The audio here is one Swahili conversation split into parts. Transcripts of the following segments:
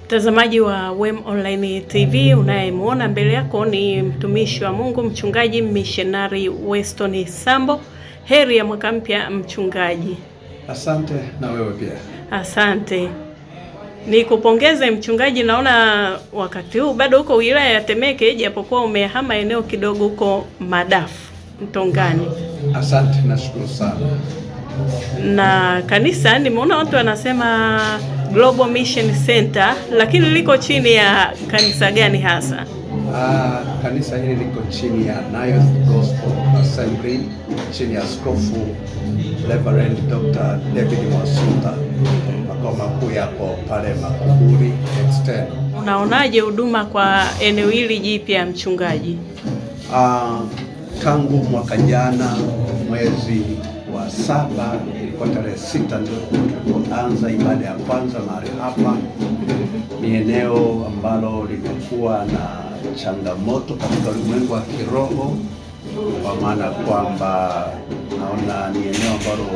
Mtazamaji wa WEM Online TV, unayemuona mbele yako ni mtumishi wa Mungu, mchungaji missionary Weston Sambo. Heri ya mwaka mpya mchungaji. Asante na wewe pia. Asante. Nikupongeze mchungaji, naona wakati huu bado uko wilaya ya Temeke japokuwa umehama eneo kidogo huko Madafu, Mtongani. Asante, nashukuru sana. Na kanisa nimeona watu wanasema Global Mission Center, lakini liko chini ya kanisa gani hasa? Kanisa hili liko chini ya Nayoth Gospel Assembly, chini ya Askofu Reverend Dr. David Mwasuta. Makao makuu yako pale Makuburi External. Unaonaje huduma kwa eneo hili jipya mchungaji? Tangu mwaka jana mwezi wa 7 ilikuwa tarehe 6 ndio tulipoanza ibada ya kwanza mahali hapa. Ni eneo ambalo limekuwa na changamoto katika ulimwengu wa kiroho, kwa maana kwamba naona ni eneo ambalo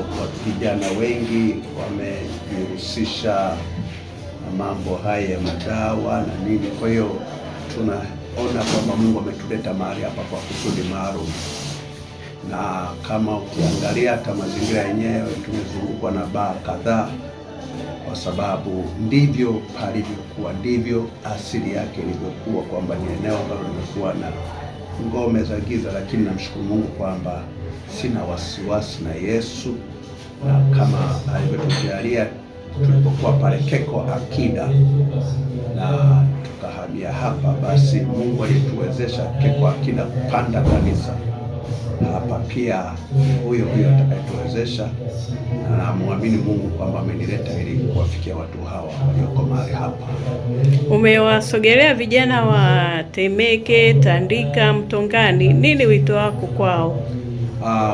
vijana wengi wamejihusisha na mambo haya ya madawa na nini. Kwa hiyo tunaona kwamba Mungu ametuleta mahali hapa kwa kusudi maalum, na kama ukiangalia hata mazingira yenyewe tumezungukwa na baa kadhaa, kwa sababu ndivyo palivyokuwa, ndivyo asili yake ilivyokuwa, kwamba ni eneo ambalo limekuwa na ngome za giza. Lakini namshukuru Mungu kwamba sina wasiwasi na Yesu, na kama alivyotujalia tulipokuwa pale Keko Akida na tukahamia hapa, basi Mungu alituwezesha Keko Akida kupanda kanisa hapa pia, huyo atakayetuwezesha, na namuamini Mungu kwamba amenileta ili kuwafikia watu hawa walioko mahali hapa. Umewasogelea vijana wa Temeke, Tandika, Mtongani, nini wito wako kwao?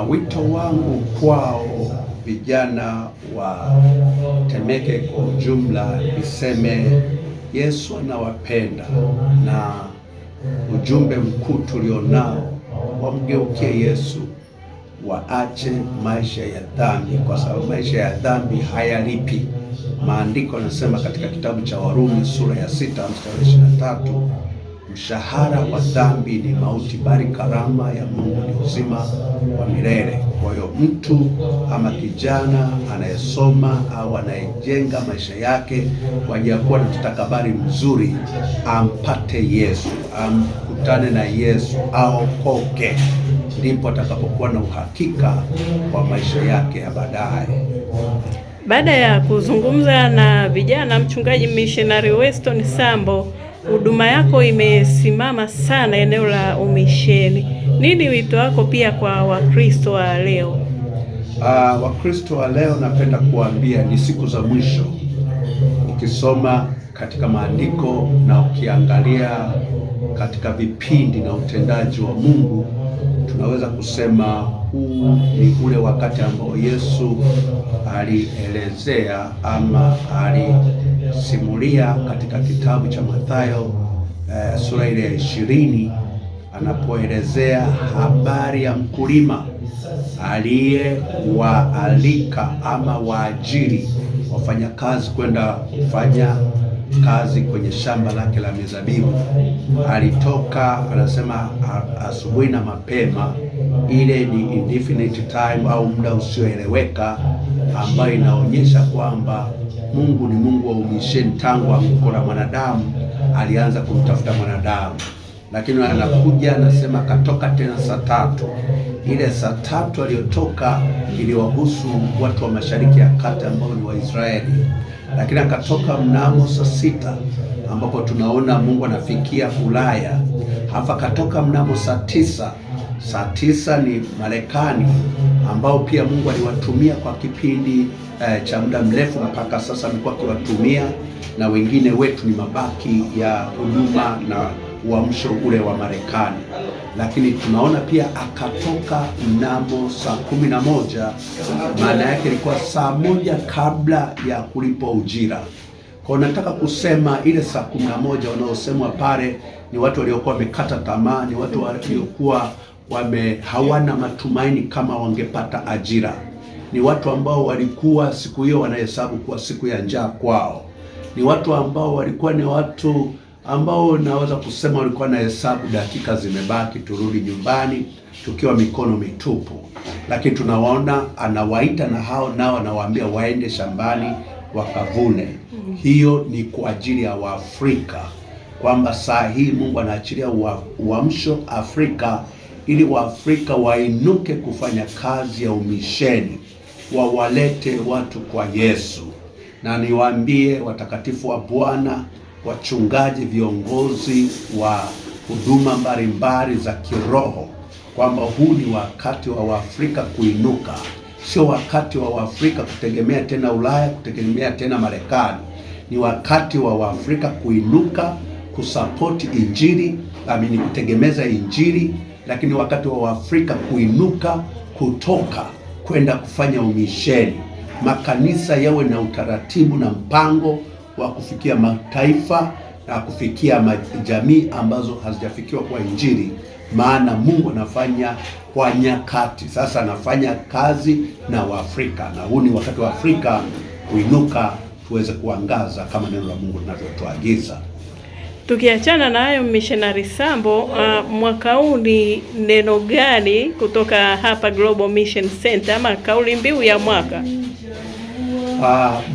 Wito wangu kwao vijana wa Temeke kwa ujumla niseme Yesu anawapenda, na ujumbe mkuu tulionao wamgeukie Yesu, waache maisha ya dhambi, kwa sababu maisha ya dhambi hayalipi. Maandiko yanasema katika kitabu cha Warumi sura ya 6 mstari 23, mshahara wa dhambi ni mauti, bali karama ya Mungu ni uzima wa milele. Kwa hiyo mtu ama kijana anayesoma au anayejenga maisha yake kwa ajili ya kuwa na mustakabali mzuri, ampate Yesu, amkutane na Yesu, aokoke, ndipo atakapokuwa na uhakika kwa maisha yake ya baadaye. Baada ya kuzungumza na vijana, mchungaji missionary Weston Sambo, huduma yako imesimama sana eneo la umisheni. Nini wito wako pia kwa Wakristo wa leo? Wakristo wa leo napenda kuambia ni siku za mwisho. Ukisoma katika maandiko na ukiangalia katika vipindi na utendaji wa Mungu, tunaweza kusema huu ni ule wakati ambao Yesu alielezea ama alisimulia katika kitabu cha Mathayo sura ile ya 20, anapoelezea habari ya mkulima aliyewaalika ama waajiri wafanyakazi kwenda kufanya kazi kwenye shamba lake la mizabibu. Alitoka, anasema asubuhi na mapema. Ile ni indefinite time au muda usioeleweka, ambayo inaonyesha kwamba Mungu ni Mungu wa umisheni. Tangu anguko la mwanadamu alianza kumtafuta mwanadamu, lakini anakuja anasema katoka tena saa 3. Ile saa 3 aliyotoka iliwahusu watu wa Mashariki ya Kati ambao ni Waisraeli, lakini akatoka mnamo saa 6 ambapo tunaona Mungu anafikia Ulaya. Hapa katoka mnamo saa 9. Saa 9 ni Marekani, ambao pia Mungu aliwatumia kwa kipindi cha muda mrefu, mpaka sasa amekuwa akiwatumia, na wengine wetu ni mabaki ya huduma na uamsho ule wa Marekani. Lakini tunaona pia akatoka mnamo saa 11, maana yake ilikuwa saa 1 kabla ya kulipwa ujira. Kwa nataka kusema ile saa 11 wanaosemwa pale ni watu waliokuwa wamekata tamaa, ni watu waliokuwa hawana matumaini kama wangepata ajira, ni watu ambao walikuwa siku hiyo wanahesabu kuwa siku ya njaa kwao. Ni watu ambao walikuwa ni watu ambao naweza kusema walikuwa na hesabu dakika zimebaki turudi nyumbani tukiwa mikono mitupu, lakini tunawaona anawaita na hao nao anawaambia waende shambani wakavune. Hiyo ni kwa ajili ya Waafrika, kwamba saa hii Mungu anaachilia uamsho Afrika, ili Waafrika wainuke kufanya kazi ya umisheni, wawalete watu kwa Yesu. Na niwaambie watakatifu wa Bwana, wachungaji, viongozi wa huduma mbalimbali za kiroho, kwamba huu ni wakati wa Waafrika kuinuka. Sio wakati wa Waafrika kutegemea tena Ulaya, kutegemea tena Marekani. Ni wakati wa Waafrika kuinuka, kusapoti injili, kutegemeza injili, lakini wakati wa Waafrika kuinuka, kutoka kwenda kufanya umisheni. Makanisa yawe na utaratibu na mpango wa kufikia mataifa na kufikia jamii ambazo hazijafikiwa kwa injili, maana Mungu anafanya kwa nyakati. Sasa anafanya kazi na Waafrika, na huu ni wakati wa Afrika kuinuka, tuweze kuangaza kama neno la Mungu linavyotuagiza. Tukiachana na hayo, Missionary Sambo, mwaka huu ni neno gani kutoka hapa Global Mission Center, ama kauli mbiu ya mwaka?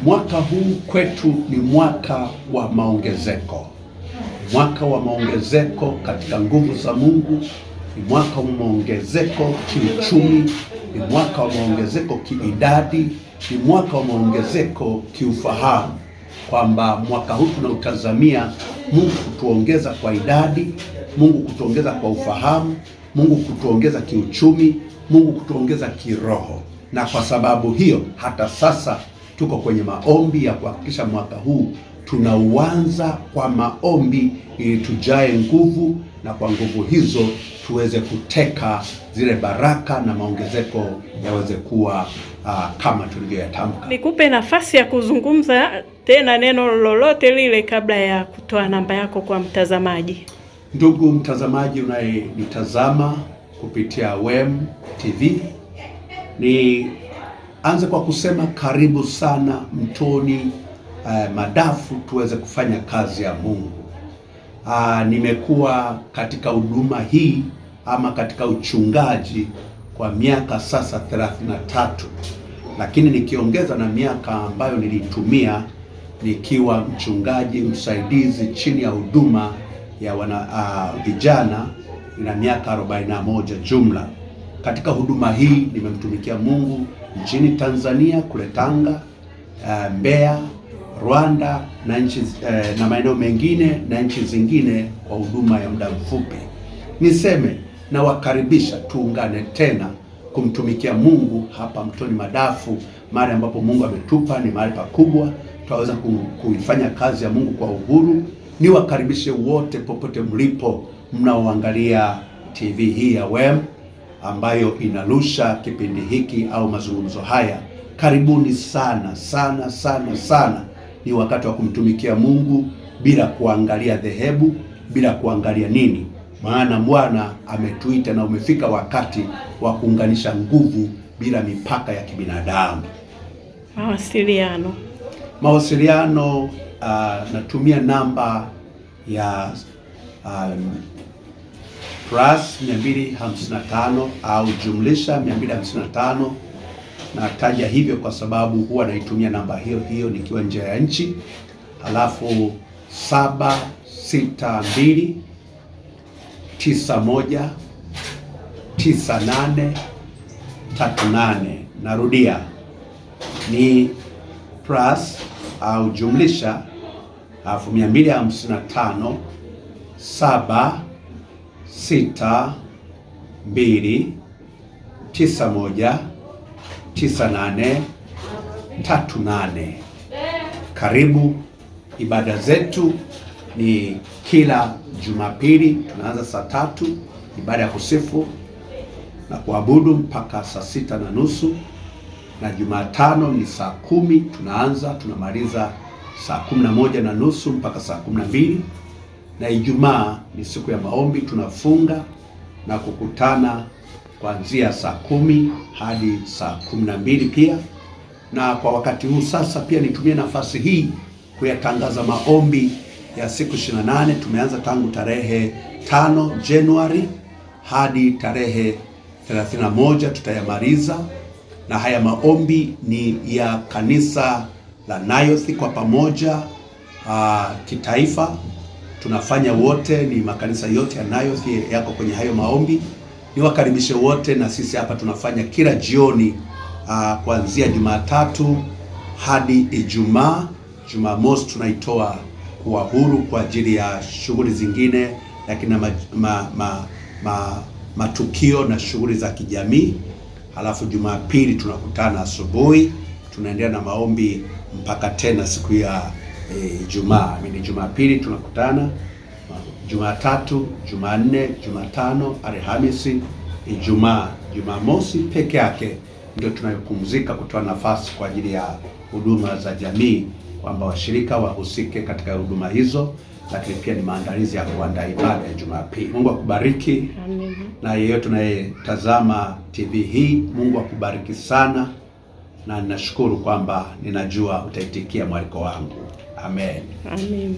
Mwaka huu kwetu ni mwaka wa maongezeko. Mwaka wa maongezeko katika nguvu za Mungu, ni mwaka wa maongezeko kiuchumi, ni mwaka wa maongezeko kiidadi, ni mwaka wa maongezeko kiufahamu, kwamba mwaka huu tunautazamia Mungu kutuongeza kwa idadi, Mungu kutuongeza kwa ufahamu, Mungu kutuongeza kiuchumi, Mungu kutuongeza kiroho. Na kwa sababu hiyo hata sasa tuko kwenye maombi ya kuhakikisha mwaka huu tunauanza kwa maombi, ili tujae nguvu, na kwa nguvu hizo tuweze kuteka zile baraka na maongezeko yaweze kuwa kama tulivyoyatamka. Nikupe nafasi ya kuzungumza tena neno lolote lile kabla ya kutoa namba yako kwa mtazamaji. Ndugu mtazamaji unayenitazama kupitia WEM TV, anze kwa kusema karibu sana Mtoni Madafu tuweze kufanya kazi ya Mungu. Nimekuwa katika huduma hii ama katika uchungaji kwa miaka sasa 33, lakini nikiongeza na miaka ambayo nilitumia nikiwa mchungaji msaidizi chini ya huduma ya vijana, ina miaka 41 jumla. Katika huduma hii nimemtumikia Mungu nchini Tanzania, kule Tanga, Mbeya, Rwanda na nchi na maeneo mengine na nchi zingine kwa huduma ya muda mfupi. Niseme na wakaribisha tuungane tena kumtumikia Mungu hapa Mtoni Madafu, mahali ambapo Mungu ametupa ni mahali pakubwa, tutaweza kuifanya kazi ya Mungu kwa uhuru. Niwakaribishe wote popote mlipo mnaoangalia TV hii ya WEM ambayo inarusha kipindi hiki au mazungumzo haya. Karibuni sana sana sana sana. Ni wakati wa kumtumikia Mungu bila kuangalia dhehebu, bila kuangalia nini, maana Bwana ametuita na umefika wakati wa kuunganisha nguvu bila mipaka ya kibinadamu. Mawasiliano, natumia namba ya plus 255 au jumlisha 255. Nataja hivyo kwa sababu huwa naitumia namba hiyo nikiwa nje ya nchi. Halafu 762 91 98 38. Narudia, ni plus au jumlisha 255 762 91 9838. Karibu. Ibada zetu ni kila Jumapili, tunaanza saa 3 ibada ya kusifu na kuabudu mpaka saa 6:30, na Jumatano ni saa 10 tunaanza, tunamaliza saa 11:30 mpaka saa 12, na Ijumaa ni siku ya maombi, tunafunga na kukutana kuanzia saa 10 hadi saa 12 pia. Na kwa wakati huu sasa pia nitumie nafasi hii kuyatangaza maombi ya siku 28. Tumeanza tangu tarehe 5 Januari hadi tarehe 31 tutayamaliza, na haya maombi ni ya kanisa la Nayoth kwa pamoja kitaifa. Tunafanya wote, ni makanisa yote ya Nayoth yako kwenye hayo maombi. Niwakaribishe wote, na sisi hapa tunafanya kila jioni kuanzia Jumatatu hadi Ijumaa. Jumamosi tunaitoa kuwa huru kwa ajili ya shughuli zingine, lakini matukio na shughuli za kijamii. Halafu Jumapili tunakutana asubuhi, tunaendelea na maombi mpaka tena siku ya Ijumaa. Jumapili tunakutana, Jumatatu, Jumanne, Jumatano, Alhamisi, Ijumaa. Jumamosi peke yake ndio tunayopumzika kutoa nafasi kwa ajili ya huduma za jamii, kwamba washirika wahusike katika huduma hizo, lakini pia ni maandalizi ya kuandaa ibada ya Jumapili. Mungu akubariki. Amen. Na yeyote tunayetazama TV hii, Mungu akubariki sana, na ninashukuru kwamba ninajua utaitikia mwaliko wangu. Amen. Amen.